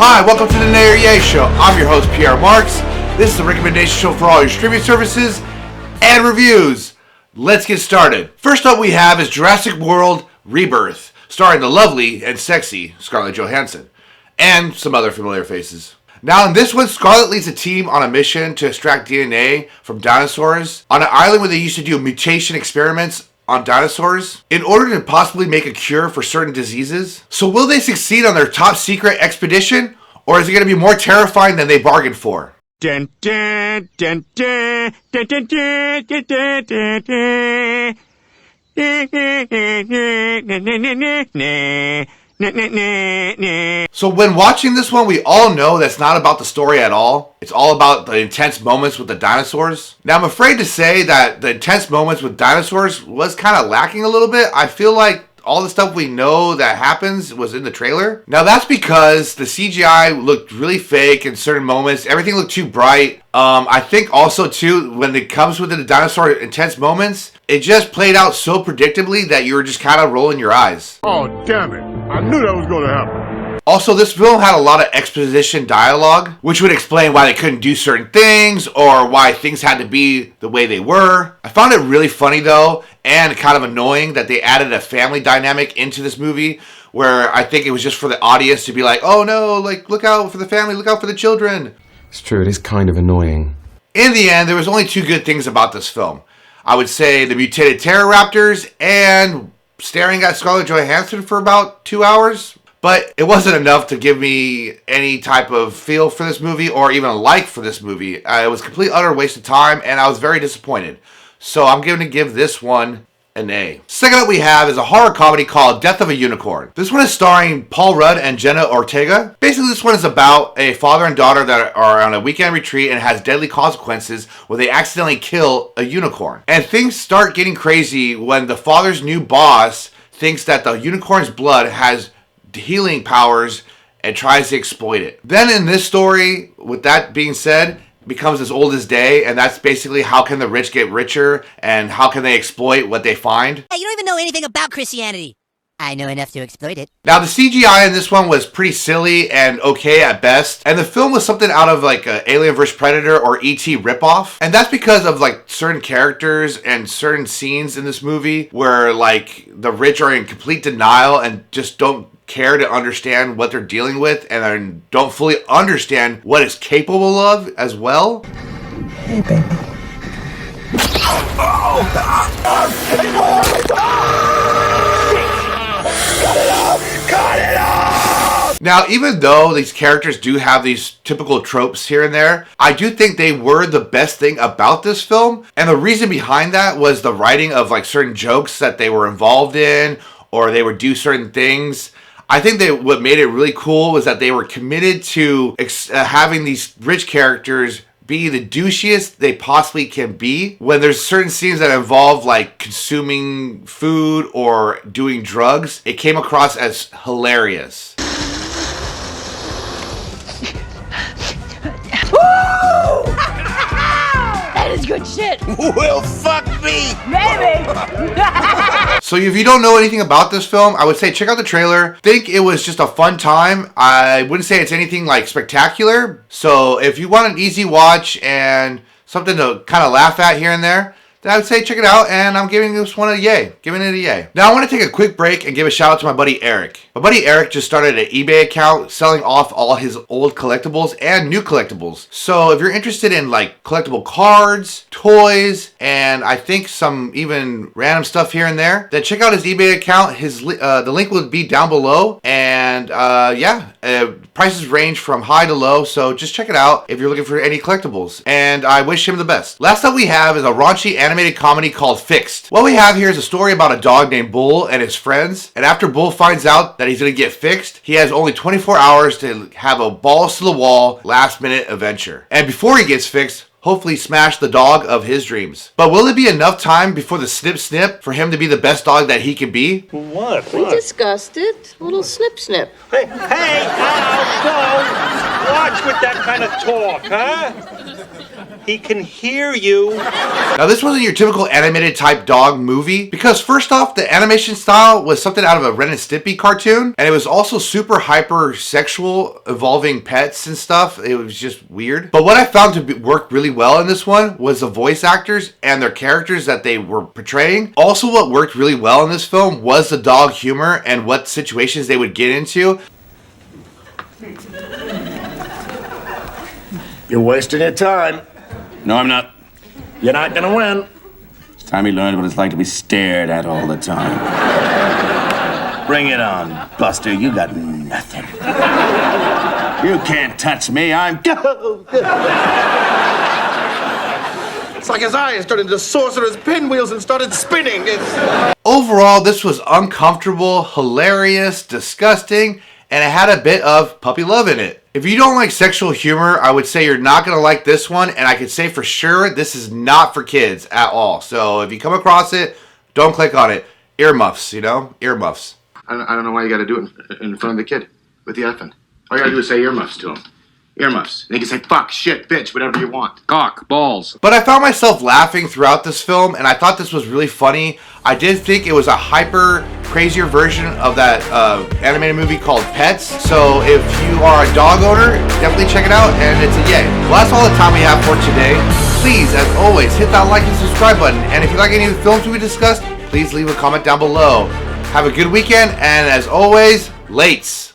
Hi, welcome to the Nay or Yay Show. I'm your host, Pierre Marks. This is the recommendation show for all your streaming services and reviews. Let's get started. First up we have is Jurassic World Rebirth, starring the lovely and sexy Scarlett Johansson, and some other familiar faces. Now in this one, Scarlett leads a team on a mission to extract DNA from dinosaurs on an island where they used to do mutation experiments on dinosaurs in order to possibly make a cure for certain diseases. So will they succeed on their top secret expedition, or is it going to be more terrifying than they bargained for? Dun, dun, dun, dun, dun, dun, dun, dun, dun, dun. So when watching this one, we all know that's not about the story at all. It's all about the intense moments with the dinosaurs. Now I'm afraid to say that the intense moments with dinosaurs was kind of lacking a little bit. I feel like all the stuff we know that happens was in the trailer. Now that's because the CGI looked really fake in certain moments. Everything looked too bright. I think also too, when it comes with the dinosaur intense moments, it just played out so predictably that you were just kind of rolling your eyes. Oh, damn it. I knew that was going to happen. Also, this film had a lot of exposition dialogue, which would explain why they couldn't do certain things or why things had to be the way they were. I found it really funny though, and kind of annoying that they added a family dynamic into this movie, where I think it was just for the audience to be like, oh no, like look out for the family, look out for the children. It's true, it is kind of annoying. In the end, there was only two good things about this film. I would say the mutated Pterodactyls and staring at Scarlett Johansson for about 2 hours. But it wasn't enough to give me any type of feel for this movie or even a like for this movie. It was a complete utter waste of time and I was very disappointed. So I'm going to give this one an A. Second up we have is a horror comedy called Death of a Unicorn. This one is starring Paul Rudd and Jenna Ortega. Basically this one is about a father and daughter that are on a weekend retreat and has deadly consequences where they accidentally kill a unicorn. And things start getting crazy when the father's new boss thinks that the unicorn's blood has healing powers and tries to exploit it. Then in this story, with that being said, becomes as old as day, and that's basically how can the rich get richer and how can they exploit what they find. Hey, you don't even know anything about Christianity. I know enough to exploit it. Now the CGI in this one was pretty silly and okay at best, and the film was something out of like a Alien vs Predator or E.T. ripoff, and that's because of like certain characters and certain scenes in this movie where like the rich are in complete denial and just don't care to understand what they're dealing with and don't fully understand what it's capable of as well. Hey, baby. Now, even though these characters do have these typical tropes here and there, I do think they were the best thing about this film. And the reason behind that was the writing of like certain jokes that they were involved in, or they would do certain things. I think that what made it really cool was that they were committed to having these rich characters be the douchiest they possibly can be when there's certain scenes that involve like consuming food or doing drugs. It came across as hilarious. That is good shit. Well, fuck me. Maybe. So if you don't know anything about this film, I would say check out the trailer. Think it was just a fun time. I wouldn't say it's anything like spectacular. So if you want an easy watch and something to kind of laugh at here and there, then I would say check it out, and I'm giving this one a yay. Giving it a yay. Now I want to take a quick break and give a shout out to my buddy Erik. My buddy Erik just started an eBay account selling off all his old collectibles and new collectibles. So if you're interested in like collectible cards, toys, and I think some even random stuff here and there, then check out his eBay account. The link will be down below, and prices range from high to low, so just check it out if you're looking for any collectibles, and I wish him the best. Last up we have is a raunchy animated comedy called Fixed. What we have here is a story about a dog named Bull and his friends, and after Bull finds out that he's gonna get fixed, he has only 24 hours to have a balls to the wall last minute adventure. And before he gets fixed, hopefully smash the dog of his dreams. But will it be enough time before the snip snip for him to be the best dog that he can be? What? We discussed it. A little snip snip. Hey, now, don't watch with that kind of talk, huh? He can hear you. Now, this wasn't your typical animated type dog movie because, first off, the animation style was something out of a Ren and Stimpy cartoon, and it was also super hyper sexual, involving pets and stuff. It was just weird. But what I found to work really well in this one was the voice actors and their characters that they were portraying. Also, what worked really well in this film was the dog humor and what situations they would get into. You're wasting your time. No, I'm not. You're not gonna win. It's time he learned what it's like to be stared at all the time. Bring it on, Buster. You got nothing. You can't touch me. I'm... It's like his eyes turned into sorcerer's pinwheels and started spinning. Overall, this was uncomfortable, hilarious, disgusting, and it had a bit of puppy love in it. If you don't like sexual humor, I would say you're not going to like this one, and I can say for sure this is not for kids at all. So if you come across it, don't click on it. Earmuffs, you know? Earmuffs. I don't know why you got to do it in front of the kid with the effing. All you got to do is say earmuffs to him. Earmuffs. And he can say fuck, shit, bitch, whatever you want. Cock, balls. But I found myself laughing throughout this film, and I thought this was really funny. I did think it was a hyper crazier version of that animated movie called Pets. So if you are a dog owner, definitely check it out, and it's a yay. Well, that's all the time we have for today. Please, as always, hit that like and subscribe button. And if you like any of the films we discussed, please leave a comment down below. Have a good weekend, and as always, lates.